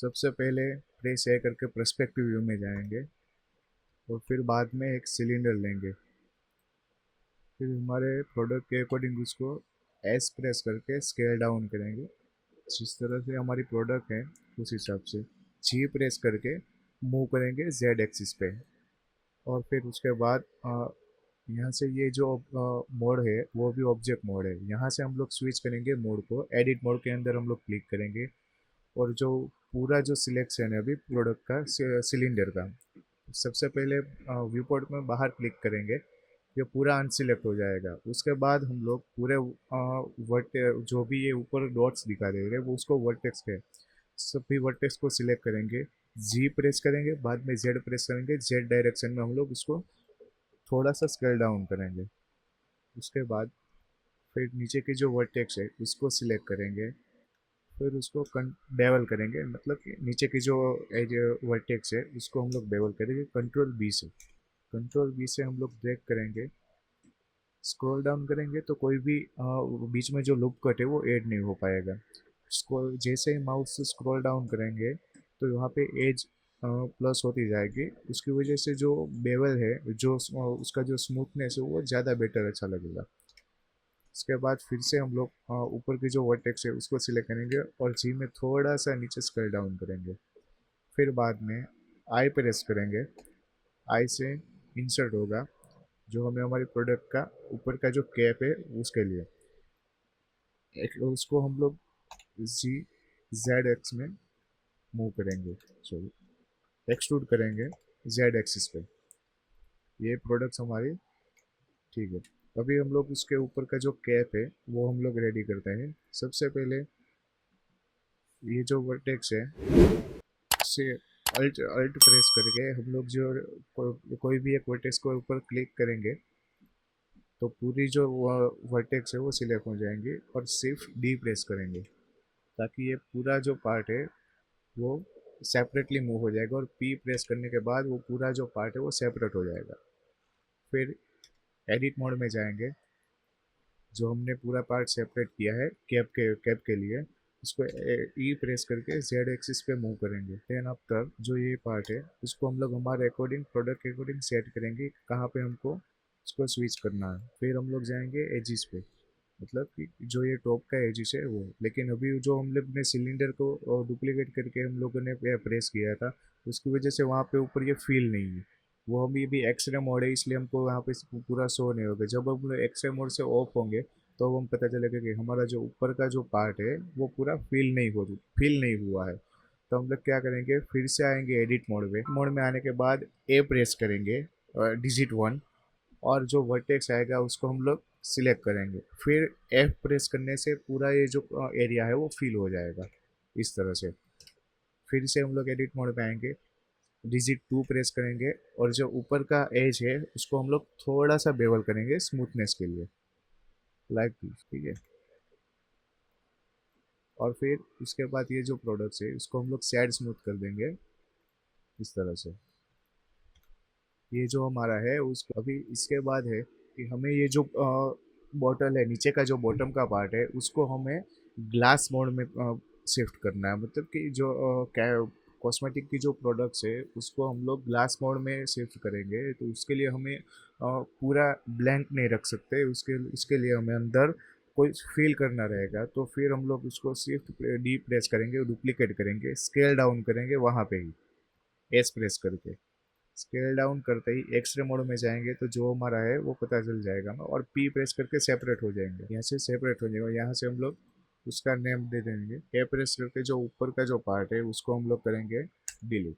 सबसे पहले प्रेस ए करके पर्सपेक्टिव व्यू में जाएंगे और फिर बाद में एक सिलेंडर लेंगे। फिर हमारे प्रोडक्ट के अकॉर्डिंग उसको एस प्रेस करके स्केल डाउन करेंगे। जिस तरह से हमारी प्रोडक्ट है उस हिसाब से जी प्रेस करके मूव करेंगे जेड एक्सिस पे। और फिर उसके बाद यहाँ से ये जो मोड है वो भी ऑब्जेक्ट मोड है। यहाँ से हम लोग स्विच करेंगे मोड को, एडिट मोड के अंदर हम लोग क्लिक करेंगे और जो पूरा जो सिलेक्शन है अभी प्रोडक्ट का सिलेंडर का, सबसे पहले व्यू पोर्ट में बाहर क्लिक करेंगे, ये पूरा अनसिलेक्ट हो जाएगा। उसके बाद हम लोग पूरे वर्ट जो भी ये ऊपर डॉट्स दिखा दे रहे हैं वो उसको वर्टेक्स के सभी वर्टेक्स को सिलेक्ट करेंगे, जी प्रेस करेंगे, बाद में जेड प्रेस करेंगे, जेड डायरेक्शन में हम लोग उसको थोड़ा सा स्केल डाउन करेंगे। उसके बाद फिर नीचे की जो वर्टेक्स है उसको सिलेक्ट करेंगे, फिर उसको बेवल करेंगे, मतलब कि नीचे की जो एज वर्टेक्स है उसको हम लोग बेवल करेंगे कंट्रोल बी से। कंट्रोल बी से हम लोग ड्रैग करेंगे, स्क्रॉल डाउन करेंगे तो कोई भी बीच में जो लूप कट है वो ऐड नहीं हो पाएगा। स्क्रॉल जैसे ही माउस से स्क्रॉल डाउन करेंगे तो यहाँ पे एज प्लस होती जाएगी। उसकी वजह से जो बेवल है, जो उसका जो स्मूथनेस है वो ज़्यादा बेटर अच्छा लगेगा। उसके बाद फिर से हम लोग ऊपर की जो वर्टेक्स है उसको सिलेक्ट करेंगे और जी में थोड़ा सा नीचे स्क्रॉल डाउन करेंगे। फिर बाद में आई प्रेस करेंगे, आई से इंसर्ट होगा जो हमें हमारी प्रोडक्ट का ऊपर का जो कैप है उसके लिए, एक उसको हम लोग जी जेड एक्स में मूव करेंगे, सॉरी एक्सट्रूड करेंगे जेड एक्सिस पे। ये प्रोडक्ट्स हमारी ठीक है। अभी हम लोग उसके ऊपर का जो कैप है वो हम लोग रेडी करते हैं। सबसे पहले ये जो वर्टेक्स है से अल्ट अल्ट प्रेस करके हम लोग जो कोई भी एक वर्टेक्स को ऊपर क्लिक करेंगे तो पूरी जो वर्टेक्स है वो सिलेक्ट हो जाएंगे और सिर्फ डी प्रेस करेंगे ताकि ये पूरा जो पार्ट है वो सेपरेटली मूव हो जाएगा और पी प्रेस करने के बाद वो पूरा जो पार्ट है वो सेपरेट हो जाएगा। फिर एडिट मोड में जाएंगे, जो हमने पूरा पार्ट सेपरेट किया है कैप के लिए उसको ई प्रेस करके जेड एक्सिस पे मूव करेंगे। देन आफ्टर जो ये पार्ट है उसको हम लोग हमारे अकॉर्डिंग प्रोडक्ट के अकॉर्डिंग सेट करेंगे कहाँ पे हमको उसको स्विच करना है। फिर हम लोग जाएंगे एजिस पे, मतलब कि जो ये टॉप का एजिस है वो, लेकिन अभी जो हम लोग ने सिलेंडर को डुप्लीकेट करके हम लोगों ने प्रेस किया था उसकी वजह से वहाँ पे ऊपर ये फील नहीं है। वो हम ये भी एक्सरे मोड है इसलिए हमको यहाँ पे पूरा शो नहीं होगा। जब हम एक्सरे मोड से ऑफ होंगे तो हम पता चलेगा कि हमारा जो ऊपर का जो पार्ट है वो पूरा फील नहीं हुआ है। तो हम लोग क्या करेंगे, फिर से आएंगे एडिट मोड में आने के बाद ए प्रेस करेंगे डिजिट 1, और जो वर्टेक्स आएगा उसको हम लोग सिलेक्ट करेंगे। फिर एफ प्रेस करने से पूरा ये जो एरिया है वो फिल हो जाएगा इस तरह से। फिर से हम लोग एडिट मोड पे आएंगे, डिजिट 2 प्रेस करेंगे और जो ऊपर का एज है उसको हम लोग थोड़ा सा बेवल करेंगे स्मूथनेस के लिए, लाइक दिस, ठीक है। और फिर उसके बाद ये जो प्रोडक्ट्स है उसको हम लोग सैड स्मूथ कर देंगे इस तरह से। ये जो हमारा है उसको अभी इसके बाद है कि हमें ये जो बॉटल है नीचे का जो बॉटम का पार्ट है उसको हमें ग्लास मोड में शिफ्ट करना है। मतलब कि जो कॉस्मेटिक की जो प्रोडक्ट्स है उसको हम लोग ग्लास मोड में शिफ्ट करेंगे तो उसके लिए हमें पूरा ब्लैंक नहीं रख सकते। उसके उसके लिए हमें अंदर कोई फील करना रहेगा। तो फिर हम लोग उसको शिफ्ट डी प्रेस करेंगे, डुप्लीकेट करेंगे, स्केल डाउन करेंगे वहाँ पे ही एस प्रेस करके। स्केल डाउन करते ही एक्सरे मोड में जाएंगे तो जो हमारा है वो पता चल जाएगा हमें, और पी प्रेस करके सेपरेट हो जाएंगे। यहाँ से सेपरेट हो जाएगा, यहाँ से हम लोग उसका नेम दे देंगे। ए प्रेस करके जो ऊपर का जो पार्ट है उसको हम लोग करेंगे डिलीट,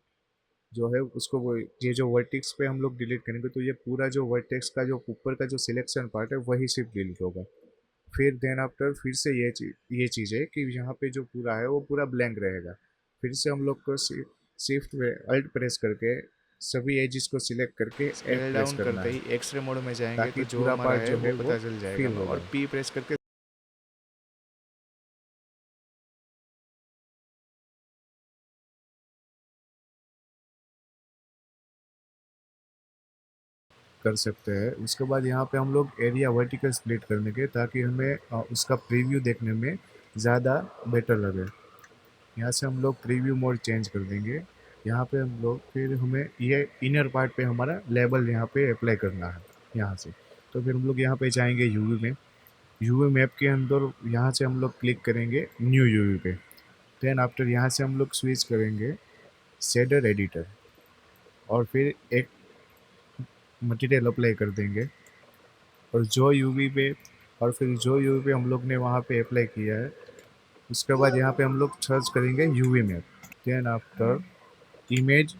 जो है उसको वो ये जो वर्टेक्स पे हम लोग डिलीट करेंगे तो ये पूरा जो वर्टेक्स का जो ऊपर का जो सिलेक्शन पार्ट है वही सिर्फ डिलीट होगा। फिर देन आफ्टर फिर से ये चीज़ है कि यहाँ पे जो पूरा है वो पूरा ब्लैंक रहेगा। फिर से हम लोग को शिफ्ट अल्ट प्रेस करके सभी एजिस को सिलेक्ट करके एफ स्केल प्रेस डाउन करना करते है ही एक्सरे मोड में जाएंगे ताकि तो जो पूरा हमारा पार्ट है जो वो है वो पता चल जाएगा फिल हमें, हो और जाए। पी प्रेस करके कर सकते हैं। उसके बाद यहाँ पे हम लोग एरिया वर्टिकल स्प्लिट करने के ताकि हमें उसका प्रीव्यू देखने में ज़्यादा बेटर लगे। यहाँ से हम लोग प्रीव्यू मोड चेंज कर देंगे। यहाँ पे हम लोग फिर हमें ये इनर पार्ट पे हमारा लेबल यहाँ पे अप्लाई करना है यहाँ से। तो फिर हम लोग यहाँ पे जाएंगे यूवी में, यूवी मैप के अंदर यहाँ से हम लोग क्लिक करेंगे न्यू यूवी पे। देन आफ्टर यहाँ से हम लोग स्विच करेंगे शेडर एडिटर, और फिर एक मटेरियल अप्लाई कर देंगे। और जो यूवी पे और फिर जो यूवी पे हम लोग ने वहाँ पे अप्लाई किया है, उसके बाद यहाँ पे हम लोग सर्च करेंगे UV map. Then after image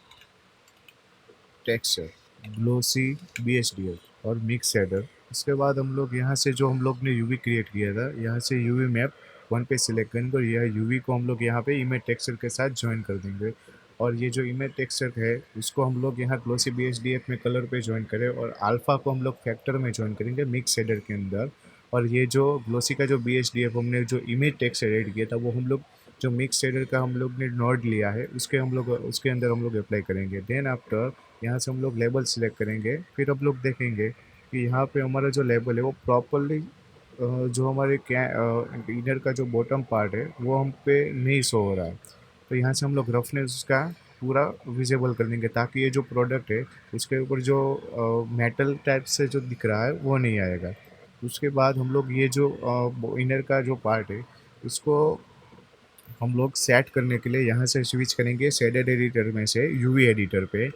texture glossy BHDF और मिक्स शेडर। इसके बाद हम लोग यहाँ से जो हम लोग ने यूवी क्रिएट किया था, यहाँ से यूवी मैप वन पे सिलेक्ट करेंगे और यह यूवी को हम लोग यहाँ पे इमेज टेक्सचर के साथ ज्वाइन कर देंगे। और ये जो इमेज टेक्सचर है उसको हम लोग यहाँ ग्लोसी BHDF में कलर पे ज्वाइन करें, और अल्फा को हम लोग फैक्टर में ज्वाइन करेंगे मिक्स शेडर के अंदर। और ये जो ग्लोसी का जो BHDF हमने जो इमेज टेक्सचर ऐड किया था, वो हम लोग जो मिक्स शेडर का हम लोग ने नोड लिया है उसके अंदर हम लोग अप्लाई करेंगे। देन आफ्टर यहाँ से हम लोग लेबल सिलेक्ट करेंगे। फिर हम लोग देखेंगे कि यहाँ पे हमारा जो लेबल है वो प्रॉपरली जो हमारे इनर का जो बॉटम पार्ट है वो हम पे नहीं शो हो रहा है। तो यहाँ से हम लोग रफनेस उसका पूरा विजिबल कर देंगे, ताकि ये जो प्रोडक्ट है उसके ऊपर जो मेटल टाइप से जो दिख रहा है वो नहीं आएगा। उसके बाद हम लोग ये जो इनर का जो पार्ट है उसको हम लोग सेट करने के लिए यहाँ से स्विच करेंगे शेडेड एडिटर में से यूवी एडिटर पे।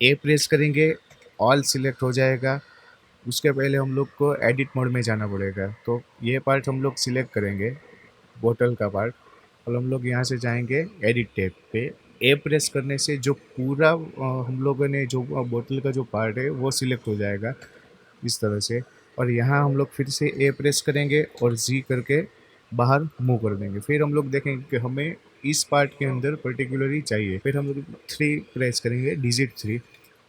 ए प्रेस करेंगे, ऑल सिलेक्ट हो जाएगा। उसके पहले हम लोग को एडिट मोड में जाना पड़ेगा, तो ये पार्ट हम लोग सिलेक्ट करेंगे बोतल का पार्ट। और हम लोग यहाँ से जाएंगे एडिट टैब पे। ए प्रेस करने से जो पूरा हम लोगों ने जो बोतल का जो पार्ट है वो सिलेक्ट हो जाएगा इस तरह से। और यहाँ हम लोग फिर से ए प्रेस करेंगे और जी करके बाहर मूव कर देंगे। फिर हम लोग देखेंगे कि हमें इस पार्ट के अंदर पर्टिकुलरली चाहिए। फिर हम लोग 3 प्रेस करेंगे, डिजिट 3।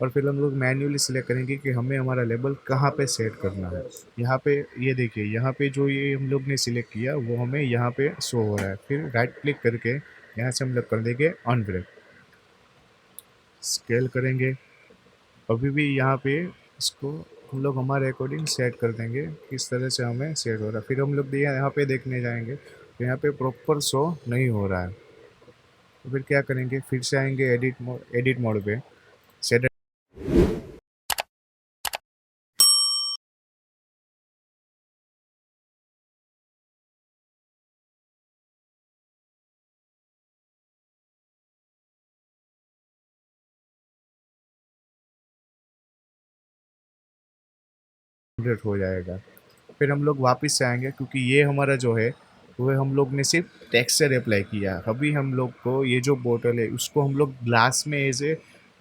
और फिर हम लोग मैन्युअली सिलेक्ट करेंगे कि हमें हमारा लेबल कहाँ पे सेट करना है। यहाँ पे ये देखिए, यहाँ पे जो ये हम लोग ने सिलेक्ट किया वो हमें यहाँ पे शो हो रहा है। फिर राइट क्लिक करके यहाँ से हम लोग कर देंगे अनब्रेक, स्केल करेंगे। अभी भी यहाँ पे इसको हम लोग हमारे अकॉर्डिंग सेट कर देंगे किस तरह से हमें सेट हो रहा है। फिर हम लोग यहाँ पे देखने जाएंगे तो यहाँ पे प्रॉपर शो नहीं हो रहा है। तो फिर क्या करेंगे, फिर से आएंगे एडिट मोड पे, सेट जनरेट हो जाएगा। फिर हम लोग वापस से आएंगे, क्योंकि ये हमारा जो है वो हम लोग ने सिर्फ टेक्सचर अप्लाई किया। अभी हम लोग को ये जो बोतल है उसको हम लोग ग्लास में ऐसे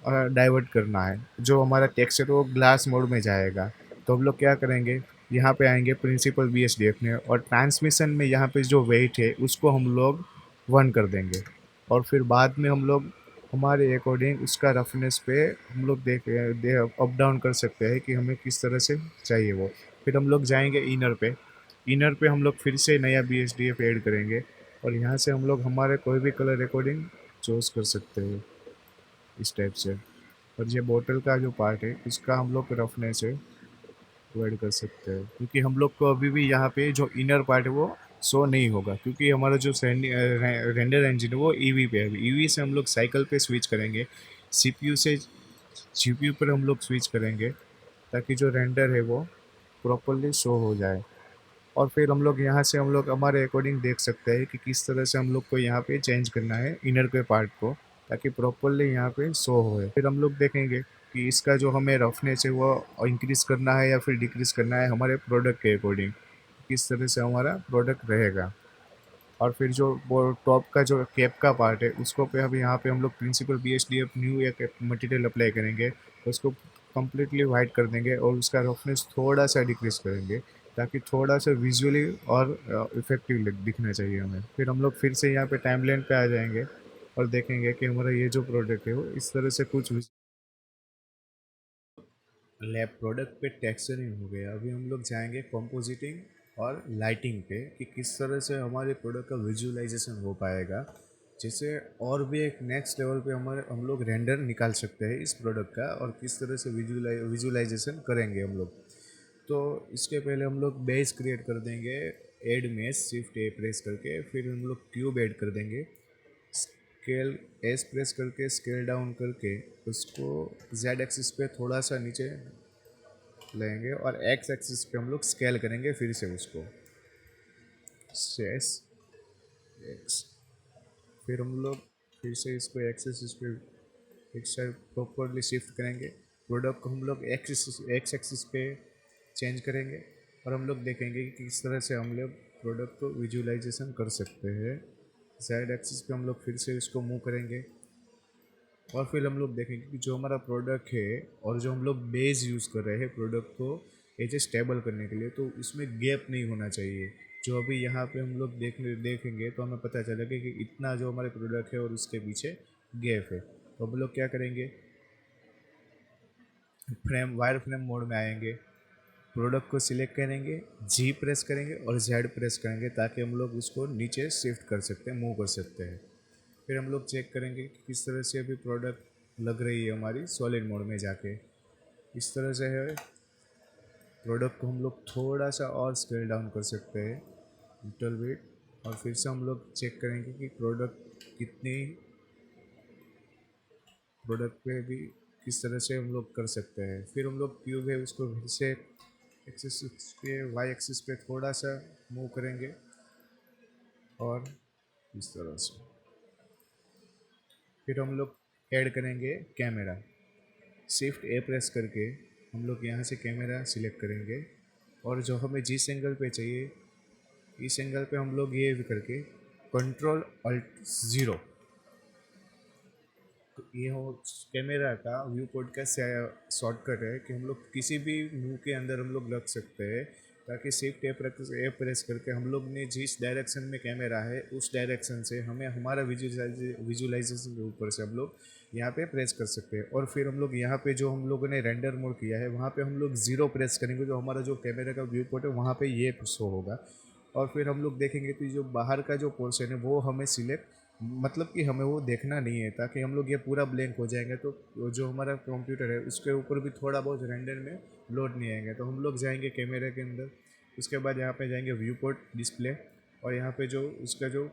डाइवर्ट करना है। जो हमारा टेक्सचर है वो ग्लास मोड में जाएगा। तो हम लोग क्या करेंगे, यहाँ पे आएंगे प्रिंसिपल BHDF में, और ट्रांसमिशन में यहाँ पे जो वेट है उसको हम लोग 1 कर देंगे। और फिर बाद में हम लोग हमारे अकॉर्डिंग उसका रफनेस पे हम लोग दे अप डाउन कर सकते हैं कि हमें किस तरह से चाहिए वो। फिर हम लोग जाएंगे इनर पे हम लोग फिर से नया BHDF ऐड करेंगे। और यहाँ से हम लोग हमारे कोई भी कलर रिकॉर्डिंग चूज कर सकते हैं इस टाइप से। और ये बोतल का जो पार्ट है उसका हम लोग रफनेस है वो ऐड कर सकते हैं, क्योंकि हम लोग को अभी भी यहाँ पे जो इनर पार्ट है वो शो नहीं होगा, क्योंकि हमारा जो रेंडर इंजन है वो ईवी पे है। ईवी से हम लोग साइकिल पे स्विच करेंगे, CPU से GPU पर हम लोग स्विच करेंगे, ताकि जो रेंडर है वो प्रॉपरली शो हो जाए। और फिर हम लोग यहाँ से हम लोग हमारे अकॉर्डिंग देख सकते हैं कि किस तरह से हम लोग को यहाँ पे चेंज करना है इनर के पार्ट को, ताकि प्रॉपरली यहाँ पे शो होए। फिर हम लोग देखेंगे कि इसका जो हमें रफनेस है वो इंक्रीज़ करना है या फिर डिक्रीज़ करना है हमारे प्रोडक्ट के अकॉर्डिंग, किस तरह से हमारा प्रोडक्ट रहेगा। और फिर जो वो टॉप का जो कैप का पार्ट है उसको पे अभी यहाँ पे हम लोग प्रिंसिपल BHDF न्यू एक मटेरियल अप्लाई करेंगे, उसको कम्प्लीटली वाइट कर देंगे और उसका रफनेस थोड़ा सा डिक्रीज करेंगे, ताकि थोड़ा सा विजुअली और इफेक्टिव दिखना चाहिए हमें। फिर हम लोग फिर से यहाँ पे टाइमलाइन पे आ जाएंगे और देखेंगे कि हमारा ये जो प्रोडक्ट है वो इस तरह से कुछ लैब प्रोडक्ट पे टेक्सचरिंग हो गया। अभी हम लोग जाएंगे कंपोजिटिंग और लाइटिंग पे, कि किस तरह से हमारे प्रोडक्ट का विजुअलाइजेशन हो पाएगा, जिससे और भी एक नेक्स्ट लेवल पे हम लोग रेंडर निकाल सकते हैं इस प्रोडक्ट का, और किस तरह से विजुअलाइजेशन करेंगे हम लोग। तो इसके पहले हम लोग बेस क्रिएट कर देंगे, एड में शिफ्ट ए प्रेस करके। फिर हम लोग ट्यूब ऐड कर देंगे, स्केल एस प्रेस करके स्केल डाउन करके उसको जेड एक्सिस पे थोड़ा सा नीचे लेंगे और एक्स एक्सिस पे हम लोग स्केल करेंगे फिर से उसको एस एक्स। फिर हम लोग फिर से इसको एक्स एक्सिस पे एक साइड प्रॉपरली शिफ्ट करेंगे। प्रोडक्ट को हम लोग एक्स एक्सिस पे चेंज करेंगे और हम लोग देखेंगे कि किस तरह से हम लोग प्रोडक्ट को विजुअलाइजेशन कर सकते हैं। जेड एक्सिस पे हम लोग फिर से इसको मूव करेंगे और फिर हम लोग देखेंगे कि जो हमारा प्रोडक्ट है और जो हम लोग बेस यूज़ कर रहे हैं प्रोडक्ट को एज ए स्टेबल करने के लिए, तो उसमें गैप नहीं होना चाहिए। जो अभी यहाँ पे हम लोग देखेंगे तो हमें पता चलेगा कि इतना जो हमारे प्रोडक्ट है और उसके पीछे गैप है। तो हम लोग क्या करेंगे, वायर फ्रेम मोड में आएंगे, प्रोडक्ट को सिलेक्ट करेंगे, जी प्रेस करेंगे और जेड प्रेस करेंगे ताकि हम लोग उसको नीचे शिफ्ट कर सकते हैं, मूव कर सकते हैं। फिर हम लोग चेक करेंगे कि किस तरह से अभी प्रोडक्ट लग रही है हमारी सॉलिड मोड में जाके। इस तरह से है, प्रोडक्ट को हम लोग थोड़ा सा और स्केल डाउन कर सकते हैं लिटल बिट, और फिर से हम लोग चेक करेंगे कि प्रोडक्ट पे भी किस तरह से हम लोग कर सकते हैं। फिर हम लोग क्यूब है उसको फिर से एक्सिस पे वाई एक्सिस पे थोड़ा सा मूव करेंगे और इस तरह से फिर हम लोग ऐड करेंगे कैमरा। शिफ्ट ए प्रेस करके हम लोग यहाँ से कैमरा सिलेक्ट करेंगे और जो हमें जिस एंगल पे चाहिए इस एंगल पे हम लोग ये भी करके कंट्रोल अल्ट ज़ीरो, तो ये हो कैमरा का व्यू पोर्ट का शॉर्टकट है कि हम लोग किसी भी मुंह के अंदर हम लोग रख सकते हैं, ताकि शिफ्ट ए प्रेस करके हम लोग ने जिस डायरेक्शन में कैमरा है उस डायरेक्शन से हमें हमारा विजुअलाइजेशन के ऊपर से हम लोग यहाँ पे प्रेस कर सकते हैं। और फिर हम लोग यहाँ पे जो हम लोगों ने रेंडर मोड किया है वहाँ पे हम लोग ज़ीरो प्रेस करेंगे, जो हमारा जो कैमरे का व्यू पोर्ट है वहाँ पे ये शो होगा। और फिर हम लोग देखेंगे कि जो बाहर का जो पोर्शन है वो हमें सिलेक्ट, मतलब कि हमें वो देखना नहीं है, ताकि हम लोग ये पूरा ब्लैंक हो जाएंगे तो जो हमारा कंप्यूटर है उसके ऊपर भी थोड़ा बहुत रेंडर में लोड नहीं आएंगे। तो हम लोग जाएंगे कैमरे के अंदर, उसके बाद यहाँ पे जाएंगे व्यू पोर्ट डिस्प्ले और यहाँ पे जो उसका जो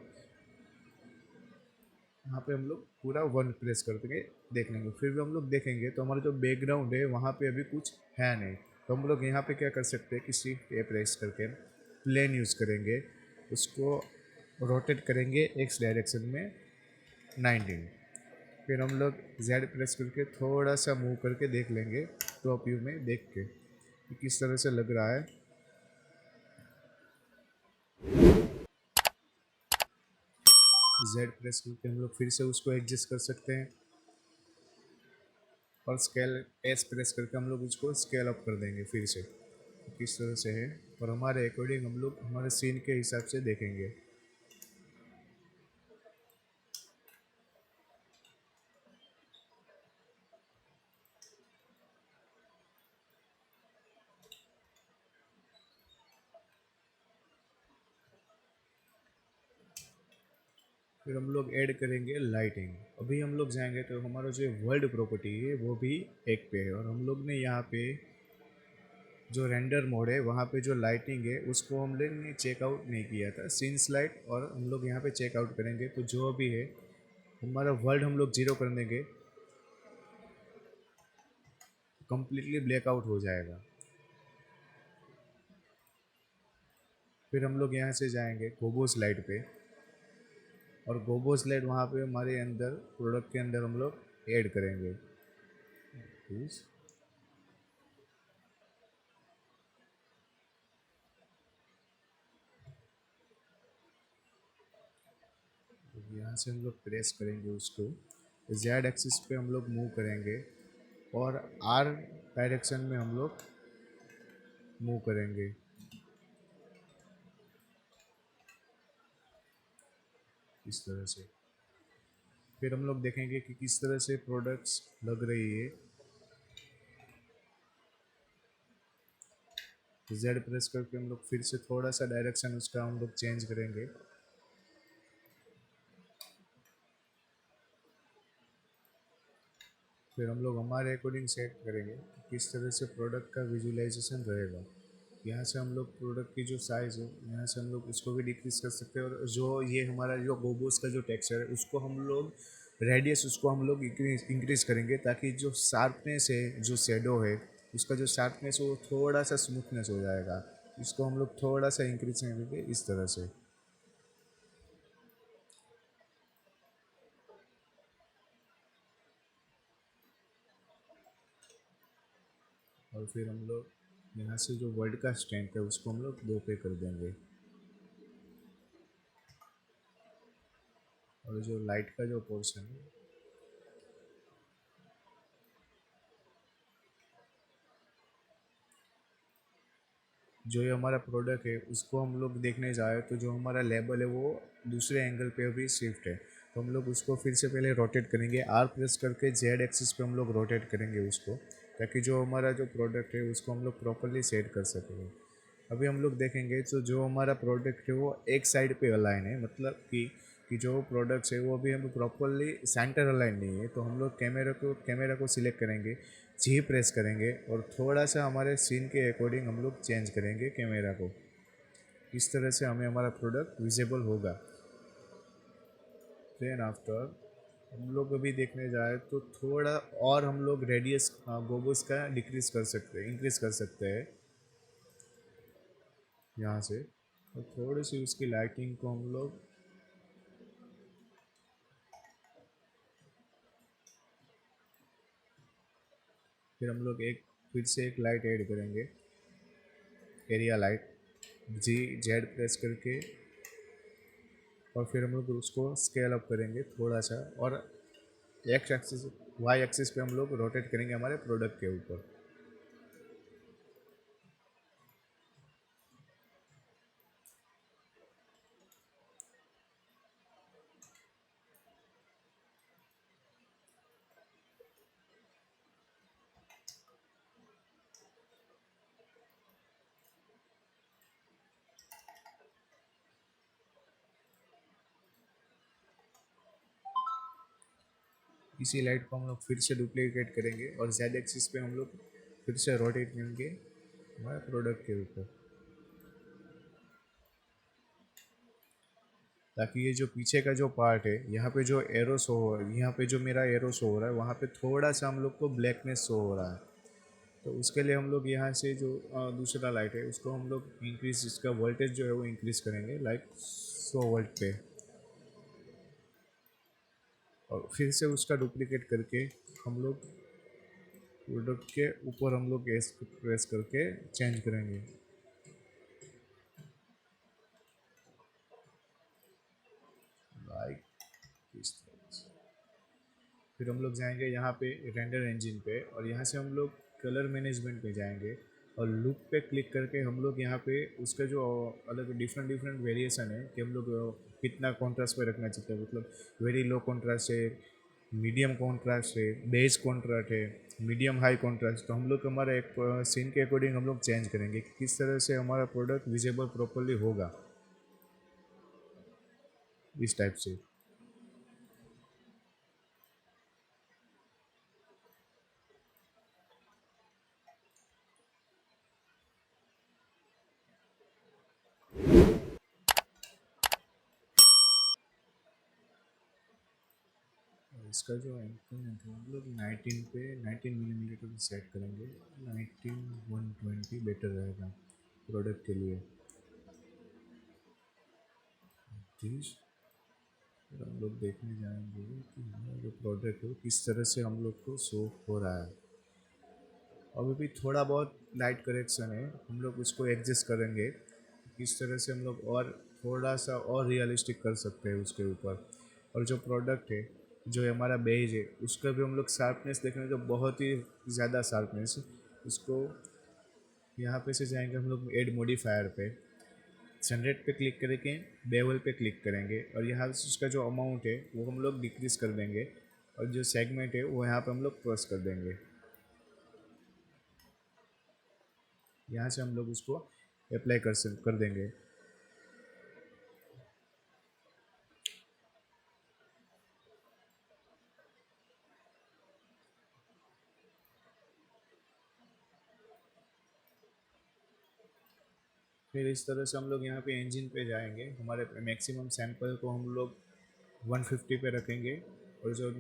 यहाँ पे हम लोग पूरा वन प्रेस कर देंगे देख लेंगे। फिर भी हम लोग देखेंगे तो हमारा जो बैकग्राउंड है वहाँ पे अभी कुछ है नहीं, तो हम लोग यहाँ पे क्या कर सकते हैं कि शिफ्ट ए प्रेस करके प्लेन यूज़ करेंगे, उसको रोटेट करेंगे एक्स डायरेक्शन में 19। फिर हम लोग जेड प्रेस करके थोड़ा सा मूव करके देख लेंगे टॉप व्यू में देख के कि किस तरह से लग रहा है। जेड प्रेस करके हम लोग फिर से उसको एडजस्ट कर सकते हैं और स्केल एस प्रेस करके हम लोग उसको स्केल अप कर देंगे फिर से किस तरह से है, और हमारे अकॉर्डिंग हम लोग हमारे सीन के हिसाब से देखेंगे। फिर हम लोग ऐड करेंगे लाइटिंग। अभी हम लोग जाएंगे तो हमारा जो वर्ल्ड प्रॉपर्टी है वो भी एक पे है, और हम लोग ने यहाँ पे जो रेंडर मोड है वहाँ पे जो लाइटिंग है उसको हम लोग ने चेकआउट नहीं किया था, सीन स्लाइड, और हम लोग यहाँ पे चेकआउट करेंगे तो जो भी है हमारा वर्ल्ड हम लोग जीरो कर देंगे, कम्प्लीटली ब्लैकआउट हो जाएगा। फिर हम लोग यहाँ से जाएंगे गोबो स्लाइड पे, और गोबो स्लाइड वहाँ पे हमारे अंदर प्रोडक्ट के अंदर हम लोग ऐड करेंगे प्लीज़। यहाँ से हम लोग प्रेस करेंगे उसको, जेड एक्सिस पे हम लोग मूव करेंगे और आर डायरेक्शन में हम लोग मूव करेंगे इस तरह से। फिर हम लोग देखेंगे कि किस तरह से प्रोडक्ट्स लग रही है। जेड प्रेस करके हम लोग फिर से थोड़ा सा डायरेक्शन उसका हम लोग चेंज करेंगे। फिर हम लोग हमारे अकॉर्डिंग सेट करेंगे कि किस तरह से प्रोडक्ट का विजुअलाइजेशन रहेगा। यहाँ से हम लोग प्रोडक्ट की जो साइज़ है यहाँ से हम लोग उसको भी डिक्रीज़ कर सकते हैं, और जो ये हमारा जो गोबोस का जो टेक्सचर है उसको हम लोग रेडियस उसको हम लोग इंक्रीज़ करेंगे, ताकि जो शार्पनेस है जो शेडो है उसका जो शार्पनेस है वो थोड़ा सा स्मूथनेस हो जाएगा। इसको हम लोग थोड़ा सा इंक्रीज करेंगे इस तरह से। और फिर हम लोग यहाँ से जो वर्ड का स्ट्रेंथ है उसको हम लोग 2 पे कर देंगे। और जो लाइट का जो पोर्शन है, जो ये हमारा प्रोडक्ट है उसको हम लोग देखने जाए तो जो हमारा लेबल है वो दूसरे एंगल पे भी शिफ्ट है। तो हम लोग उसको फिर से पहले रोटेट करेंगे, आर प्रेस करके जेड एक्सिस पे हम लोग रोटेट करेंगे उसको, ताकि जो हमारा जो प्रोडक्ट है उसको हम लोग प्रॉपरली सेट कर सकें। अभी हम लोग देखेंगे तो जो हमारा प्रोडक्ट है वो एक साइड पे अलाइन है, मतलब कि जो प्रोडक्ट्स है वो अभी हम प्रॉपरली सेंटर अलाइन नहीं है। तो हम लोग कैमरा को सिलेक्ट करेंगे, जी प्रेस करेंगे और थोड़ा सा हमारे सीन के अकॉर्डिंग हम लोग चेंज करेंगे कैमरा को। इस तरह से हमें हमारा प्रोडक्ट विजिबल होगा। देन आफ्टर हम लोग अभी देखने जाए तो थोड़ा और हम लोग रेडियस गोबोस का डिक्रीज कर सकते हैं, इंक्रीज कर सकते हैं यहाँ से। और थोड़ी सी उसकी लाइटिंग को हम लोग, फिर हम लोग एक फिर से एक लाइट ऐड करेंगे, एरिया लाइट, जी जेड प्रेस करके। और फिर हम लोग उसको स्केल अप करेंगे थोड़ा सा, और एक्स एक्सिस वाई एक्सिस पे हम लोग रोटेट करेंगे हमारे प्रोडक्ट के ऊपर। इसी लाइट को हम लोग फिर से डुप्लीकेट करेंगे और जेड एक्सिस पे हम लोग फिर से रोटेट करेंगे हमारे प्रोडक्ट के ऊपर, ताकि ये जो पीछे का जो पार्ट है यहाँ पे जो एरो शो हो रहा है, यहाँ पे जो मेरा एरो शो हो रहा है वहाँ पे थोड़ा सा हम लोग को ब्लैकनेस शो हो रहा है। तो उसके लिए हम लोग यहाँ से जो दूसरा लाइट है उसको हम लोग इंक्रीज, इसका वोल्टेज जो है वो इंक्रीज करेंगे लाइक 100 वोल्ट पे। और फिर से उसका डुप्लीकेट करके हम लोग प्रोडक्ट के ऊपर हम लोग एस प्रेस करके चेंज करेंगे लाइक इस तरह से। फिर हम लोग जाएंगे यहाँ पे रेंडर इंजन पे, और यहाँ से हम लोग कलर मैनेजमेंट पे जाएंगे और लुक पे क्लिक करके हम लोग यहाँ पे उसका जो अलग डिफरेंट डिफरेंट वेरिएशन है कि हम लोग कितना कॉन्ट्रास्ट पे रखना चाहते हैं, मतलब वेरी लो कॉन्ट्रास्ट है, मीडियम कॉन्ट्रास्ट है, बेस कॉन्ट्रास्ट है, मीडियम हाई कॉन्ट्रास्ट। तो हम लोग हमारा एक सीन के अकॉर्डिंग हम लोग चेंज करेंगे कि किस तरह से हमारा प्रोडक्ट विजिबल प्रॉपरली होगा, इस टाइप से। इसका जो इंक्रीमेंट है हम लोग 19 पे 19 मिलीमीटर सेट करेंगे। 19 120 बेटर रहेगा प्रोडक्ट के लिए। 30 हम लोग देखने जाएंगे कि हमारा जो प्रोडक्ट है किस तरह से हम लोग को शो हो रहा है। अभी भी थोड़ा बहुत लाइट करेक्शन है, हम लोग उसको एडजस्ट करेंगे किस तरह से हम लोग और थोड़ा सा और रियलिस्टिक कर सकते हैं उसके ऊपर। और जो प्रोडक्ट है जो हमारा बेज है उसका भी हम लोग शार्पनेस देखेंगे, जो बहुत ही ज़्यादा शार्पनेस उसको, यहाँ पे से जाएंगे हम लोग एड मॉडिफायर पे, जनरेट पे क्लिक करके बेवल पे क्लिक करेंगे और यहाँ से उसका जो अमाउंट है वो हम लोग डिक्रीज कर देंगे, और जो सेगमेंट है वो यहाँ पे हम लोग क्रॉस कर देंगे। यहाँ से हम लोग उसको अप्लाई कर देंगे। फिर इस तरह से हम लोग यहाँ पे इंजन पे जाएंगे, हमारे मैक्सिमम सैंपल को हम लोग 150 पे रखेंगे, और जो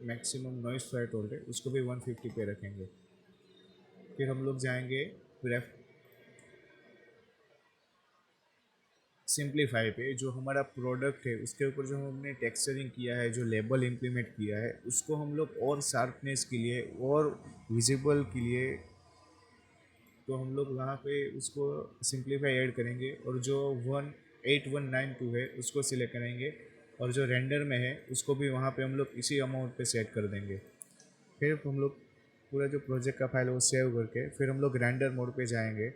मैक्सिमम नॉइस थ्रेशोल्ड है उसको भी 150 पे रखेंगे। फिर हम लोग जाएंगे सिंप्लीफाई पे, जो हमारा प्रोडक्ट है उसके ऊपर जो हमने टेक्सचरिंग किया है, जो लेबल इम्प्लीमेंट किया है, उसको हम लोग और शार्पनेस के लिए और विजिबल के लिए, तो हम लोग वहाँ पे उसको सिंप्लीफाई ऐड करेंगे, और जो 18192 है उसको सिलेक्ट करेंगे, और जो रेंडर में है उसको भी वहाँ पे हम लोग इसी अमाउंट पे सेट कर देंगे। फिर हम लोग पूरा जो प्रोजेक्ट का फाइल है वो सेव करके फिर हम लोग रेंडर मोड पे जाएंगे,